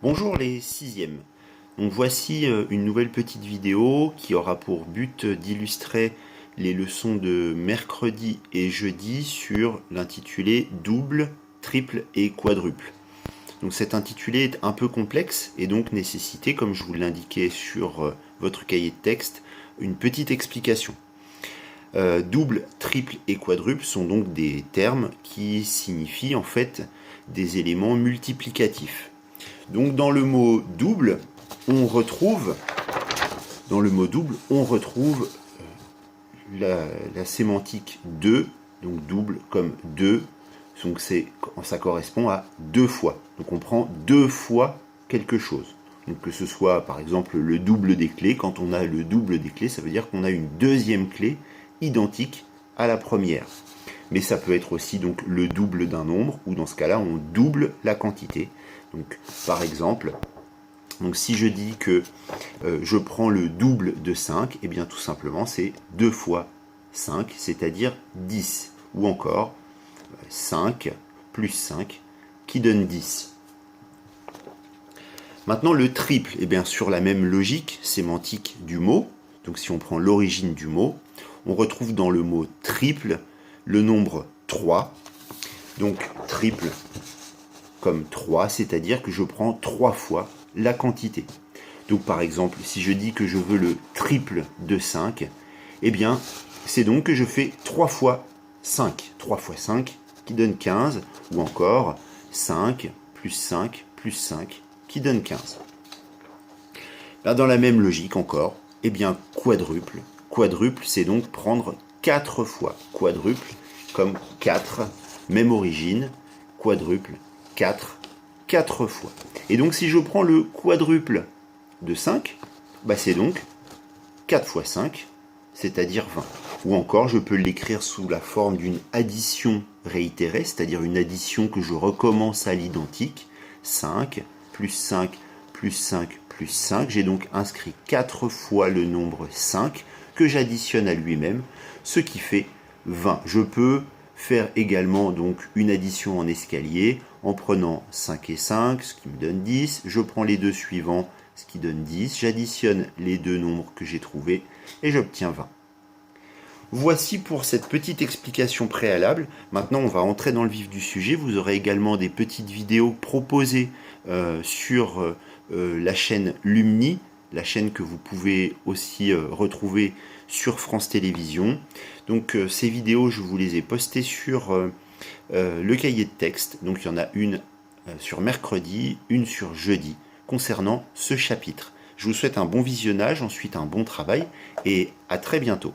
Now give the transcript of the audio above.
Bonjour les sixièmes. Donc voici une nouvelle petite vidéo qui aura pour but d'illustrer les leçons de mercredi et jeudi sur l'intitulé double, triple et quadruple. Donc cet intitulé est un peu complexe et donc nécessité, comme je vous l'indiquais sur votre cahier de texte, une petite explication. Double, triple et quadruple sont donc des termes qui signifient en fait des éléments multiplicatifs. Donc dans le mot double, on retrouve la sémantique de, donc double comme deux, donc ça correspond à deux fois. Donc on prend deux fois quelque chose. Donc que ce soit par exemple le double des clés, quand on a le double des clés, ça veut dire qu'on a une deuxième clé identique à la première. Mais ça peut être aussi donc le double d'un nombre, ou dans ce cas-là, on double la quantité. Donc, par exemple, donc si je dis que je prends le double de 5, et bien tout simplement c'est 2 fois 5, c'est-à-dire 10. Ou encore 5 plus 5 qui donne 10. Maintenant le triple, et bien sur la même logique sémantique du mot, donc si on prend l'origine du mot, on retrouve dans le mot triple le nombre 3. Donc triple comme 3, c'est-à-dire que je prends 3 fois la quantité. Donc par exemple, si je dis que je veux le triple de 5, eh bien c'est donc que je fais 3 fois 5. 3 fois 5 qui donne 15, ou encore 5 plus 5 plus 5 qui donne 15. Là, dans la même logique encore, eh bien quadruple. Quadruple, c'est donc prendre 4 fois. Quadruple comme 4, même origine, quadruple, 4 fois. Et donc si je prends le quadruple de 5, bah c'est donc 4 fois 5, c'est-à-dire 20. Ou encore, je peux l'écrire sous la forme d'une addition réitérée, c'est-à-dire une addition que je recommence à l'identique. 5 plus 5 plus 5 plus 5. J'ai donc inscrit 4 fois le nombre 5 que j'additionne à lui-même, ce qui fait 20. Je peux faire également donc une addition en escalier en prenant 5 et 5, ce qui me donne 10. Je prends les deux suivants, ce qui donne 10. J'additionne les deux nombres que j'ai trouvés et j'obtiens 20. Voici pour cette petite explication préalable. Maintenant, on va entrer dans le vif du sujet. Vous aurez également des petites vidéos proposées sur la chaîne Lumni, la chaîne que vous pouvez aussi retrouver sur France Télévisions. Donc ces vidéos, je vous les ai postées sur le cahier de texte. Donc il y en a une sur mercredi, une sur jeudi, concernant ce chapitre. Je vous souhaite un bon visionnage, ensuite un bon travail, et à très bientôt.